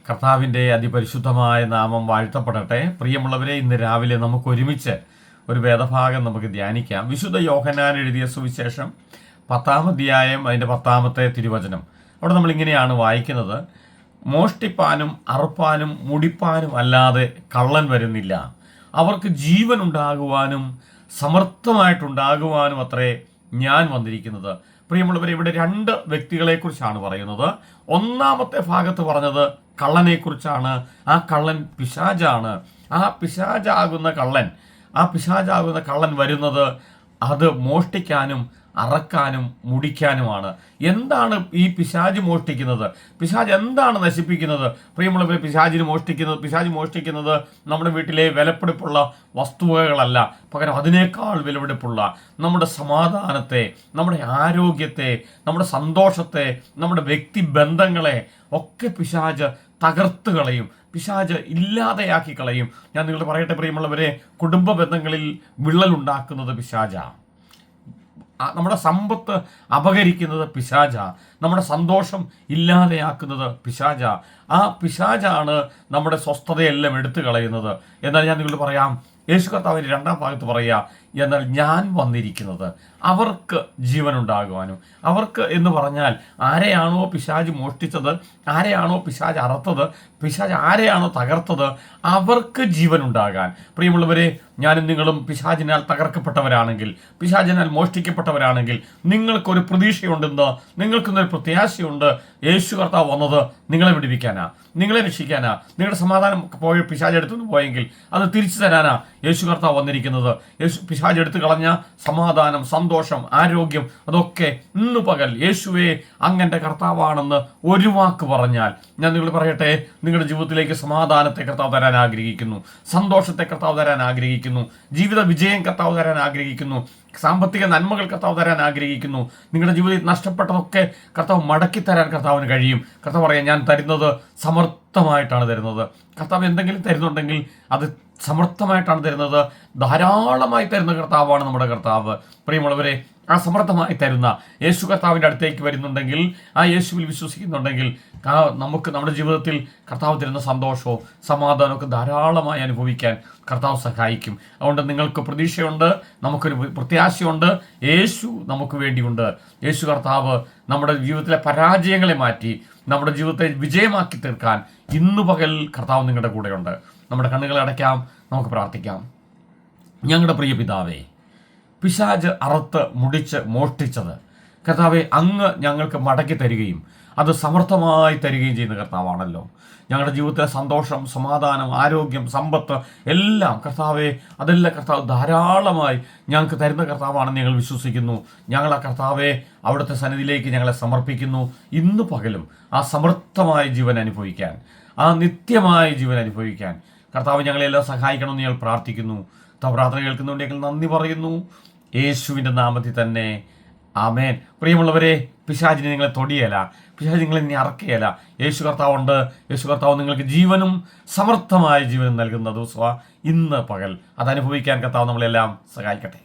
കർത്താവിൻ്റെ അതിപരിശുദ്ധമായ നാമം വാഴ്ത്തപ്പെടട്ടെ. പ്രിയമുള്ളവരെ, ഇന്ന് രാവിലെ നമുക്ക് ഒരുമിച്ച് ഒരു വേദഭാഗം നമുക്ക് ധ്യാനിക്കാം. വിശുദ്ധ യോഹന്നാൻ എഴുതിയ സുവിശേഷം 10-ാം അധ്യായം അതിൻ്റെ 10-ാമത്തെ തിരുവചനം. അവിടെ നമ്മളിങ്ങനെയാണ് വായിക്കുന്നത്: മോഷ്ടിപ്പാനും അറുപ്പാനും മുടിപ്പാനും അല്ലാതെ കള്ളൻ വരുന്നില്ല, അവർക്ക് ജീവൻ ഉണ്ടാകുവാനും സമർത്ഥമായിട്ടുണ്ടാകുവാനും അത്രേ ഞാൻ വന്നിരിക്കുന്നത്. പ്രിയമുള്ളവരെ, ഇവിടെ രണ്ട് വ്യക്തികളെക്കുറിച്ചാണ് പറയുന്നത്. ഒന്നാമത്തെ ഭാഗത്ത് പറഞ്ഞത് കള്ളനെക്കുറിച്ചാണ്. ആ കള്ളൻ പിശാചാണ്. ആ പിശാചാകുന്ന കള്ളൻ വരുന്നത് അത് മോഷ്ടിക്കാനും അറക്കാനും മുടിക്കാനുമാണ്. എന്താണ് ഈ പിശാച് മോഷ്ടിക്കുന്നത്? പിശാച് എന്താണ് നശിപ്പിക്കുന്നത്? പ്രിയമുള്ളവരെ, പിശാച് മോഷ്ടിക്കുന്നത് നമ്മുടെ വീട്ടിലെ വിലപിടിപ്പുള്ള വസ്തുവകകളല്ല, പകരം അതിനേക്കാൾ വിലപിടിപ്പുള്ള നമ്മുടെ സമാധാനത്തെ, നമ്മുടെ ആരോഗ്യത്തെ, നമ്മുടെ സന്തോഷത്തെ, നമ്മുടെ വ്യക്തിബന്ധങ്ങളെ ഒക്കെ പിശാച് തകർത്ത് കളയും. പിശാച് ഇല്ലാതെയാക്കി കളയും. ഞാൻ നിങ്ങളോട് പറയട്ടെ പ്രിയമുള്ളവരെ, കുടുംബ ബന്ധങ്ങളിൽ വിള്ളലുണ്ടാക്കുന്നത് പിശാചാണ്. നമ്മുടെ സമ്പത്ത് അപഹരിക്കുന്നത് പിശാചാ. നമ്മുടെ സന്തോഷം ഇല്ലാതെയാക്കുന്നത് പിശാചാ. ആ പിശാചാണ് നമ്മുടെ സ്വസ്ഥതയെല്ലാം എടുത്തു കളയുന്നത്. എന്നാൽ ഞാൻ നിങ്ങളോട് പറയാം, യേശു കർത്താവിൻ്റെ 2-ാം ഭാഗത്ത് പറയുക, എന്നാൽ ഞാൻ വന്നിരിക്കുന്നത് അവർക്ക് ജീവനുണ്ടാകുവാനും. അവർക്ക് എന്ന് പറഞ്ഞാൽ ആരെയാണോ പിശാച് മോഷ്ടിച്ചത്, ആരെയാണോ പിശാച് അറുത്തത്, പിശാച് ആരെയാണോ തകർത്തത്, അവർക്ക് ജീവനുണ്ടാകാൻ. പ്രിയമുള്ളവരെ, ഞാനും നിങ്ങളും പിശാചിനാൽ തകർക്കപ്പെട്ടവരാണെങ്കിൽ, പിശാചിനാൽ മോഷ്ടിക്കപ്പെട്ടവരാണെങ്കിൽ, നിങ്ങൾക്കൊരു പ്രതീക്ഷയുണ്ടെന്ന്, നിങ്ങൾക്കൊന്നൊരു പ്രത്യാശയുണ്ട്. യേശു കർത്താവ് വന്നത് നിങ്ങളെ വിടുവിക്കാനാ, നിങ്ങളെ രക്ഷിക്കാനാ. നിങ്ങളുടെ സമാധാനം പോയ പിശാച് എടുത്തു പോയെങ്കിൽ അത് തിരിച്ചു തരാനാ യേശു കർത്താവ് വന്നിരിക്കുന്നത്. പിശാച് എടുത്തു കളഞ്ഞ സമാധാനം, സന്തോഷം, ആരോഗ്യം അതൊക്കെ ഇന്നു പകൽ യേശുവേ അങ്ങൻ്റെ കർത്താവാണെന്ന് ഒരു വാക്ക് പറഞ്ഞാൽ, ഞാൻ നിങ്ങൾ പറയട്ടെ, നിങ്ങളുടെ ജീവിതത്തിലേക്ക് സമാധാനത്തെ കർത്താവ് തരാൻ ആഗ്രഹിക്കുന്നു, സന്തോഷത്തെ കർത്താവ് തരാൻ ആഗ്രഹിക്കുന്നു, ജീവിത വിജയം കർത്താവ് തരാൻ ആഗ്രഹിക്കുന്നു, സാമ്പത്തിക നന്മകൾ കർത്താവ് തരാൻ ആഗ്രഹിക്കുന്നു. നിങ്ങളുടെ ജീവിതത്തിൽ നഷ്ടപ്പെട്ടതൊക്കെ കർത്താവ് മടക്കി തരാൻ കർത്താവിന് കഴിയും. കർത്താവ് പറയാം, ഞാൻ തരുന്നത് സമർത്ഥമായിട്ടാണ് തരുന്നത്. കർത്താവ് എന്തെങ്കിലും തരുന്നുണ്ടെങ്കിൽ അത് സമർത്ഥമായിട്ടാണ് തരുന്നത്. ധാരാളമായി തരുന്ന കർത്താവാണ് നമ്മുടെ കർത്താവ്. പ്രിയമുള്ളവരെ, ആ സമർത്ഥമായി തരുന്ന യേശു കർത്താവിൻ്റെ അടുത്തേക്ക് വരുന്നുണ്ടെങ്കിൽ, ആ യേശുവിൽ വിശ്വസിക്കുന്നുണ്ടെങ്കിൽ, നമുക്ക് നമ്മുടെ ജീവിതത്തിൽ കർത്താവ് തരുന്ന സന്തോഷവും സമാധാനമൊക്കെ ധാരാളമായി അനുഭവിക്കാൻ കർത്താവ് സഹായിക്കും. അതുകൊണ്ട് നിങ്ങൾക്ക് പ്രതീക്ഷയുണ്ട്, നമുക്കൊരു പ്രത്യാശയുണ്ട്. യേശു നമുക്ക് വേണ്ടിയുണ്ട്. യേശു കർത്താവ് നമ്മുടെ ജീവിതത്തിലെ പരാജയങ്ങളെ മാറ്റി നമ്മുടെ ജീവിതത്തെ വിജയമാക്കി തീർക്കാൻ ഇന്നു പകൽ കർത്താവ് നിങ്ങളുടെ കൂടെയുണ്ട്. നമ്മുടെ കണ്ണുകളെ അടയ്ക്കാം, നമുക്ക് പ്രാർത്ഥിക്കാം. ഞങ്ങളുടെ പ്രിയ പിതാവേ, പിശാച് അറുത്ത് മുടിച്ച് മോഷ്ടിച്ചത് കർത്താവെ അങ്ങ് ഞങ്ങൾക്ക് മടക്കി തരികയും അത് സമർത്ഥമായി തരികയും ചെയ്യുന്ന കർത്താവാണല്ലോ. ഞങ്ങളുടെ ജീവിതത്തിലെ സന്തോഷം, സമാധാനം, ആരോഗ്യം, സമ്പത്ത് എല്ലാം കർത്താവെ, അതെല്ലാം കർത്താവ് ധാരാളമായി ഞങ്ങൾക്ക് തരുന്ന കർത്താവാണെന്ന് ഞങ്ങൾ വിശ്വസിക്കുന്നു. ഞങ്ങൾ ആ കർത്താവെ അവിടുത്തെ സന്നിധിയിലേക്ക് ഞങ്ങളെ സമർപ്പിക്കുന്നു. ഇന്നു പകലും ആ സമർത്ഥമായ ജീവൻ അനുഭവിക്കാൻ, ആ നിത്യമായ ജീവൻ അനുഭവിക്കാൻ കർത്താവ് ഞങ്ങളെല്ലാം സഹായിക്കണമെന്ന് ഞങ്ങൾ പ്രാർത്ഥിക്കുന്നു. പ്രാർത്ഥന കേൾക്കുന്നുണ്ട് ഞങ്ങൾ നന്ദി പറയുന്നു. യേശുവിൻ്റെ നാമത്തിൽ തന്നെ ആമേൻ. പ്രിയമുള്ളവരെ, പിശാചിനെ നിങ്ങളെ തൊടിയല, പിശാച് നിങ്ങളെ ഇനി അറക്കുകയല്ല. യേശു കർത്താവുണ്ട്. യേശു കർത്താവ് നിങ്ങൾക്ക് ജീവനും സമർത്ഥമായ ജീവനും നൽകുന്ന ദിവസമാണ് ഇന്ന് പകൽ. അതനുഭവിക്കാൻ കർത്താവ് നമ്മളെല്ലാം സഹായിക്കട്ടെ.